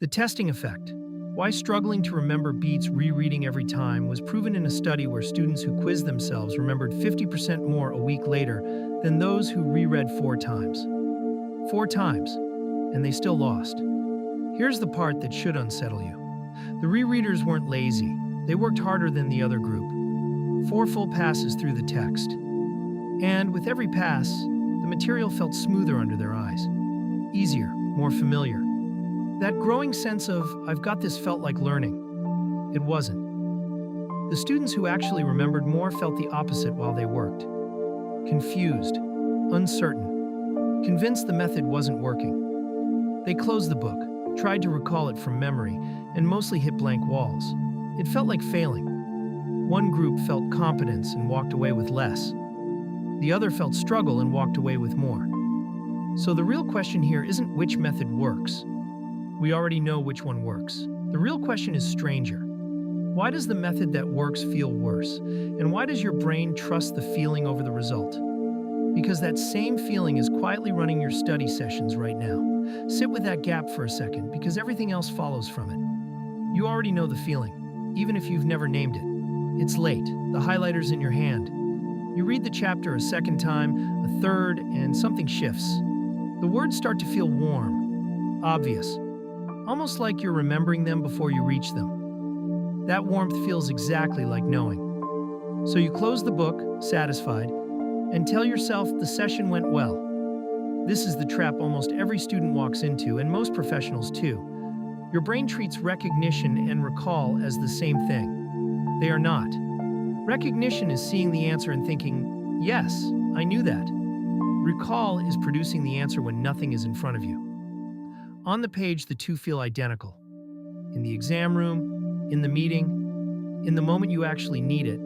The testing effect. Why struggling to remember beats rereading every time was proven in a study where students who quizzed themselves remembered 50% more a week later than those who reread 4 times. 4 times, and they still lost. Here's the part that should unsettle you. The rereaders weren't lazy. They worked harder than the other group. 4 full passes through the text. And with every pass, the material felt smoother under their eyes. Easier, more familiar. That growing sense of, I've got this, felt like learning. It wasn't. The students who actually remembered more felt the opposite while they worked. Confused, uncertain, convinced the method wasn't working. They closed the book, tried to recall it from memory, and mostly hit blank walls. It felt like failing. One group felt competence and walked away with less. The other felt struggle and walked away with more. So the real question here isn't which method works. We already know which one works. The real question is stranger. Why does the method that works feel worse? And why does your brain trust the feeling over the result? Because that same feeling is quietly running your study sessions right now. Sit with that gap for a second, because everything else follows from it. You already know the feeling, even if you've never named it. It's late, the highlighter's in your hand. You read the chapter a second time, a third, and something shifts. The words start to feel warm, obvious, almost like you're remembering them before you reach them. That warmth feels exactly like knowing. So you close the book, satisfied, and tell yourself the session went well. This is the trap almost every student walks into, and most professionals too. Your brain treats recognition and recall as the same thing. They are not. Recognition is seeing the answer and thinking, yes, I knew that. Recall is producing the answer when nothing is in front of you. On the page, the two feel identical. In the exam room, in the meeting, in the moment you actually need it,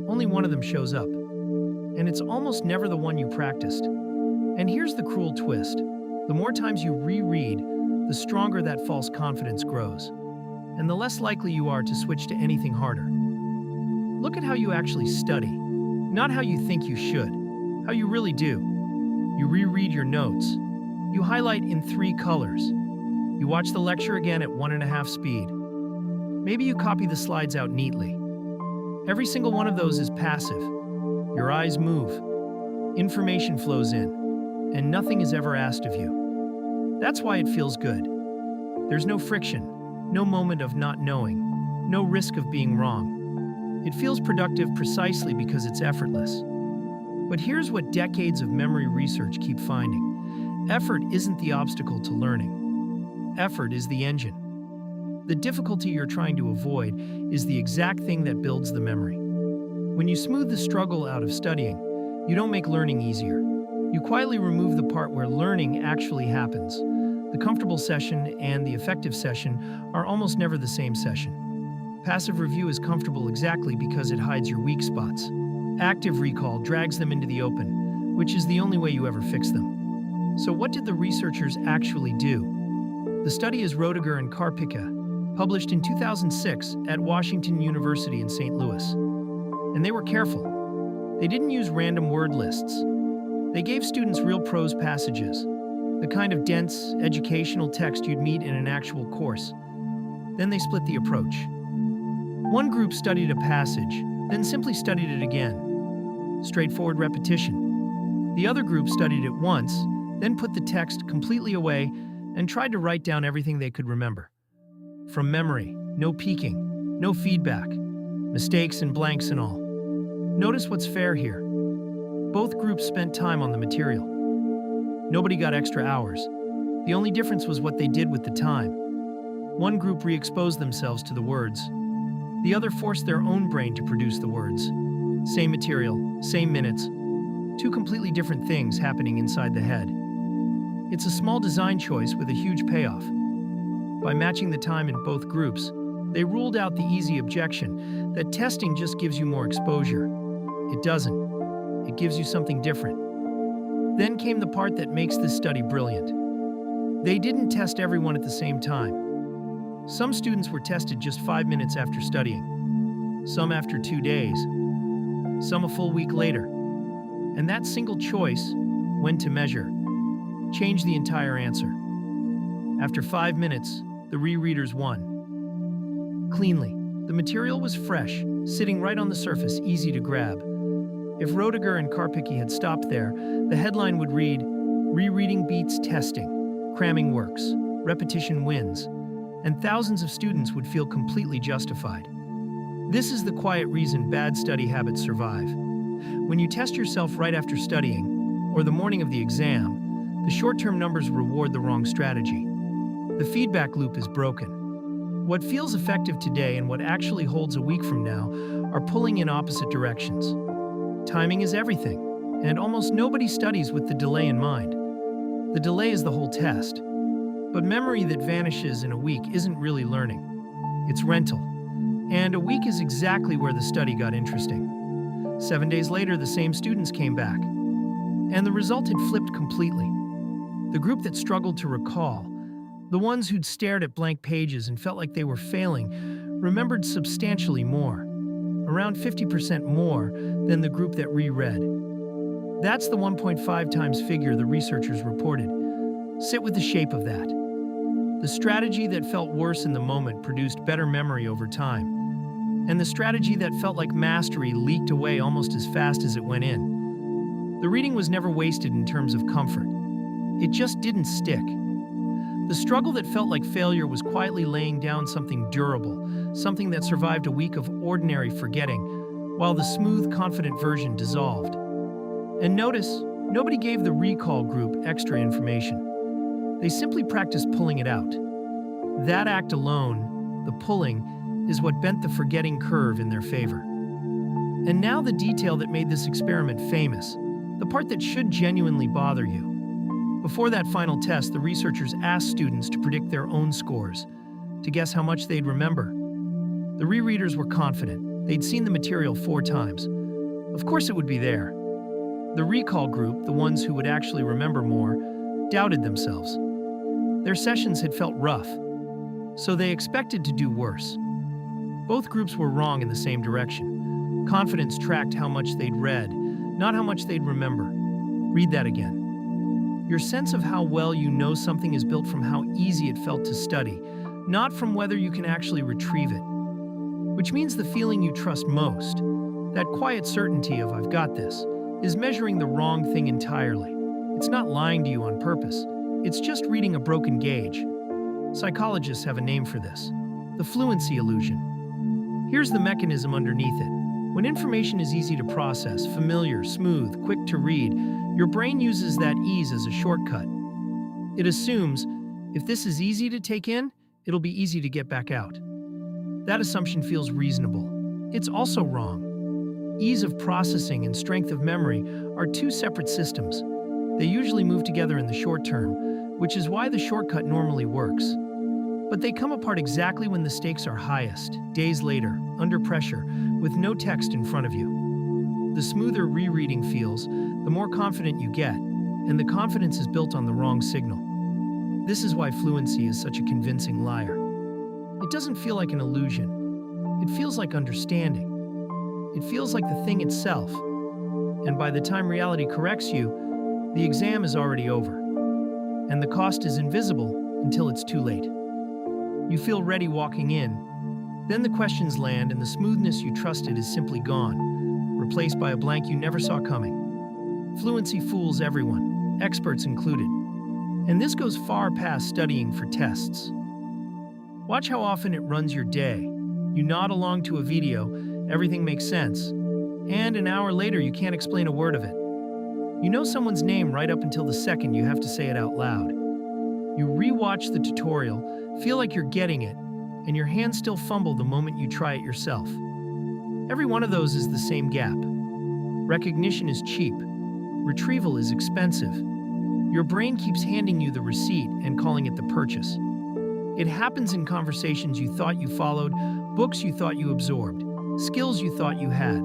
only one of them shows up. And it's almost never the one you practiced. And here's the cruel twist. The more times you reread, the stronger that false confidence grows, and the less likely you are to switch to anything harder. Look at how you actually study, not how you think you should, how you really do. You reread your notes. You highlight in 3 colors. You watch the lecture again at 1.5 speed. Maybe you copy the slides out neatly. Every single one of those is passive. Your eyes move. Information flows in, and nothing is ever asked of you. That's why it feels good. There's no friction, no moment of not knowing, no risk of being wrong. It feels productive precisely because it's effortless. But here's what decades of memory research keep finding. Effort isn't the obstacle to learning. Effort is the engine. The difficulty you're trying to avoid is the exact thing that builds the memory. When you smooth the struggle out of studying, you don't make learning easier. You quietly remove the part where learning actually happens. The comfortable session and the effective session are almost never the same session. Passive review is comfortable exactly because it hides your weak spots. Active recall drags them into the open, which is the only way you ever fix them. So what did the researchers actually do? The study is Roediger and Karpicka, published in 2006 at Washington University in St. Louis. And they were careful. They didn't use random word lists. They gave students real prose passages, the kind of dense, educational text you'd meet in an actual course. Then they split the approach. One group studied a passage, then simply studied it again. Straightforward repetition. The other group studied it once, then put the text completely away and tried to write down everything they could remember. From memory, no peeking, no feedback, mistakes and blanks and all. Notice what's fair here. Both groups spent time on the material. Nobody got extra hours. The only difference was what they did with the time. One group re-exposed themselves to the words. The other forced their own brain to produce the words. Same material, same minutes, 2 completely different things happening inside the head. It's a small design choice with a huge payoff. By matching the time in both groups, they ruled out the easy objection that testing just gives you more exposure. It doesn't. It gives you something different. Then came the part that makes this study brilliant. They didn't test everyone at the same time. Some students were tested just 5 minutes after studying, some after 2 days, some a full week later. And that single choice, when to measure, changed the entire answer. After 5 minutes, The rereaders won. Cleanly, the material was fresh, sitting right on the surface, easy to grab. If Roediger and Karpicki had stopped there, the headline would read, "Rereading beats testing, cramming works, repetition wins," and thousands of students would feel completely justified. This is the quiet reason bad study habits survive. When you test yourself right after studying, or the morning of the exam, the short-term numbers reward the wrong strategy. The feedback loop is broken. What feels effective today and what actually holds a week from now are pulling in opposite directions. Timing is everything, and almost nobody studies with the delay in mind. The delay is the whole test. But memory that vanishes in a week isn't really learning. It's rental. And a week is exactly where the study got interesting. 7 days later, the same students came back. And the result had flipped completely. The group that struggled to recall, the ones who'd stared at blank pages and felt like they were failing, remembered substantially more, around 50% more than the group that reread. That's the 1.5 times figure the researchers reported. Sit with the shape of that. The strategy that felt worse in the moment produced better memory over time. And the strategy that felt like mastery leaked away almost as fast as it went in. The reading was never wasted in terms of comfort. It just didn't stick. The struggle that felt like failure was quietly laying down something durable, something that survived a week of ordinary forgetting, while the smooth, confident version dissolved. And notice, nobody gave the recall group extra information. They simply practiced pulling it out. That act alone, the pulling, is what bent the forgetting curve in their favor. And now the detail that made this experiment famous, the part that should genuinely bother you. Before that final test, the researchers asked students to predict their own scores, to guess how much they'd remember. The rereaders were confident. They'd seen the material 4 times. Of course it would be there. The recall group, the ones who would actually remember more, doubted themselves. Their sessions had felt rough, so they expected to do worse. Both groups were wrong in the same direction. Confidence tracked how much they'd read, not how much they'd remember. Read that again. Your sense of how well you know something is built from how easy it felt to study, not from whether you can actually retrieve it. Which means the feeling you trust most, that quiet certainty of "I've got this," is measuring the wrong thing entirely. It's not lying to you on purpose. It's just reading a broken gauge. Psychologists have a name for this: the fluency illusion. Here's the mechanism underneath it. When information is easy to process, familiar, smooth, quick to read, your brain uses that ease as a shortcut. It assumes, if this is easy to take in, it'll be easy to get back out. That assumption feels reasonable. It's also wrong. Ease of processing and strength of memory are 2 separate systems. They usually move together in the short term, which is why the shortcut normally works. But they come apart exactly when the stakes are highest, days later, under pressure, with no text in front of you. The smoother rereading feels, the more confident you get, and the confidence is built on the wrong signal. This is why fluency is such a convincing liar. It doesn't feel like an illusion. It feels like understanding. It feels like the thing itself. And by the time reality corrects you, the exam is already over. And the cost is invisible until it's too late. You feel ready walking in. Then the questions land and the smoothness you trusted is simply gone, replaced by a blank you never saw coming. Fluency fools everyone, experts included. And this goes far past studying for tests. Watch how often it runs your day. You nod along to a video, everything makes sense, and an hour later you can't explain a word of it. You know someone's name right up until the second you have to say it out loud. You re-watch the tutorial, feel like you're getting it, and your hands still fumble the moment you try it yourself. Every one of those is the same gap. Recognition is cheap. Retrieval is expensive. Your brain keeps handing you the receipt and calling it the purchase. It happens in conversations you thought you followed, books you thought you absorbed, skills you thought you had.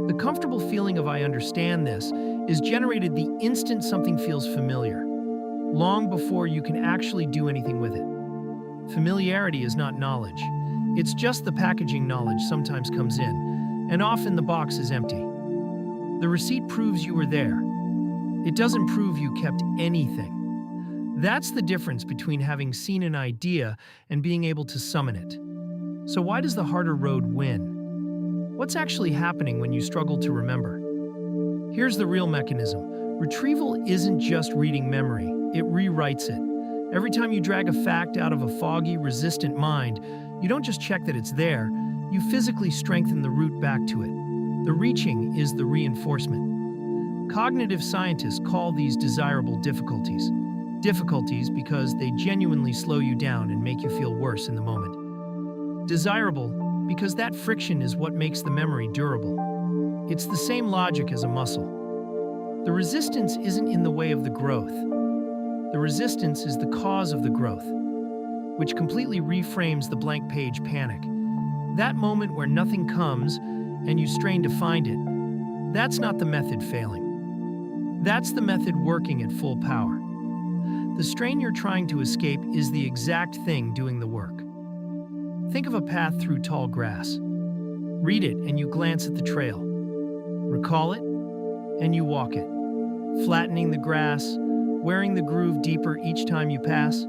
The comfortable feeling of "I understand this" is generated the instant something feels familiar, long before you can actually do anything with it. Familiarity is not knowledge. It's just the packaging knowledge sometimes comes in, and often the box is empty. The receipt proves you were there. It doesn't prove you kept anything. That's the difference between having seen an idea and being able to summon it. So why does the harder road win? What's actually happening when you struggle to remember? Here's the real mechanism. Retrieval isn't just reading memory, it rewrites it. Every time you drag a fact out of a foggy, resistant mind, you don't just check that it's there, you physically strengthen the route back to it. The reaching is the reinforcement. Cognitive scientists call these desirable difficulties. Difficulties because they genuinely slow you down and make you feel worse in the moment. Desirable because that friction is what makes the memory durable. It's the same logic as a muscle. The resistance isn't in the way of the growth. The resistance is the cause of the growth, which completely reframes the blank page panic. That moment where nothing comes and you strain to find it, that's not the method failing. That's the method working at full power. The strain you're trying to escape is the exact thing doing the work. Think of a path through tall grass. Read it and you glance at the trail. Recall it and you walk it, flattening the grass, wearing the groove deeper each time you pass.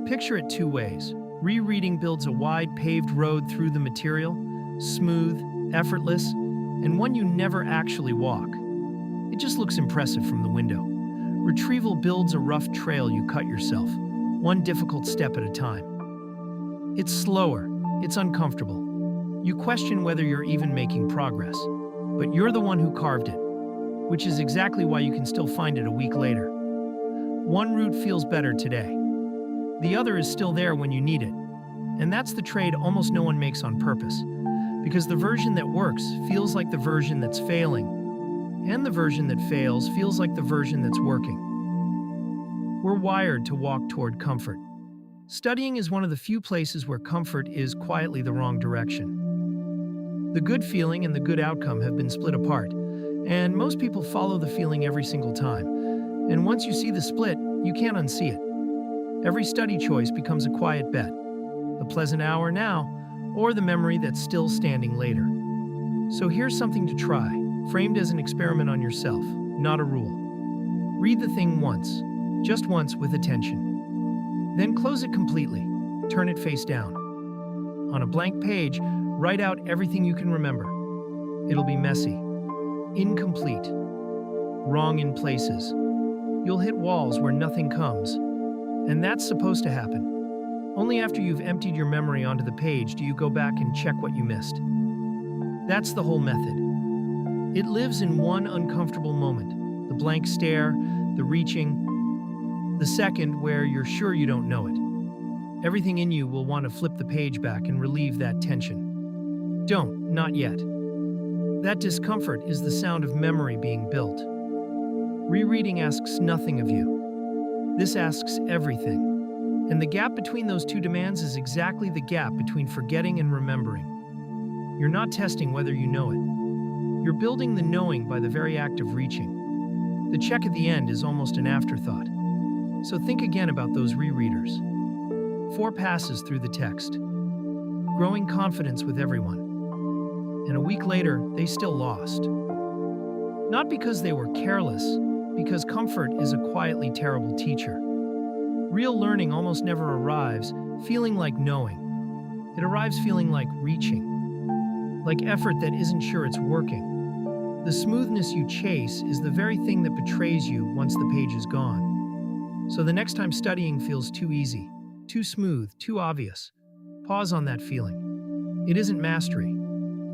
Picture it two ways. Rereading builds a wide paved road through the material, smooth, effortless, and one you never actually walk. It just looks impressive from the window. Retrieval builds a rough trail you cut yourself, one difficult step at a time. It's slower, it's uncomfortable. You question whether you're even making progress, but you're the one who carved it, which is exactly why you can still find it a week later. One route feels better today. The other is still there when you need it. And that's the trade almost no one makes on purpose, because the version that works feels like the version that's failing, and the version that fails feels like the version that's working. We're wired to walk toward comfort. Studying is one of the few places where comfort is quietly the wrong direction. The good feeling and the good outcome have been split apart, and most people follow the feeling every single time. And once you see the split, you can't unsee it. Every study choice becomes a quiet bet. The pleasant hour now, or the memory that's still standing later. So here's something to try, framed as an experiment on yourself, not a rule. Read the thing once, just once with attention. Then close it completely, turn it face down. On a blank page, write out everything you can remember. It'll be messy, incomplete, wrong in places. You'll hit walls where nothing comes. And that's supposed to happen. Only after you've emptied your memory onto the page do you go back and check what you missed. That's the whole method. It lives in one uncomfortable moment, the blank stare, the reaching, the second where you're sure you don't know it. Everything in you will want to flip the page back and relieve that tension. Don't, not yet. That discomfort is the sound of memory being built. Rereading asks nothing of you. This asks everything. And the gap between those two demands is exactly the gap between forgetting and remembering. You're not testing whether you know it. You're building the knowing by the very act of reaching. The check at the end is almost an afterthought. So think again about those rereaders. 4 passes through the text. Growing confidence with everyone. And a week later, they still lost. Not because they were careless, because comfort is a quietly terrible teacher. Real learning almost never arrives feeling like knowing. It arrives feeling like reaching, like effort that isn't sure it's working. The smoothness you chase is the very thing that betrays you once the page is gone. So the next time studying feels too easy, too smooth, too obvious, pause on that feeling. It isn't mastery.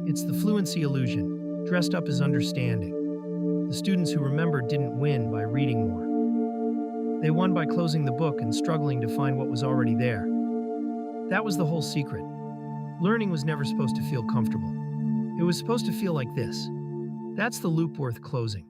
It's the fluency illusion, dressed up as understanding. The students who remembered didn't win by reading more. They won by closing the book and struggling to find what was already there. That was the whole secret. Learning was never supposed to feel comfortable. It was supposed to feel like this. That's the loop worth closing.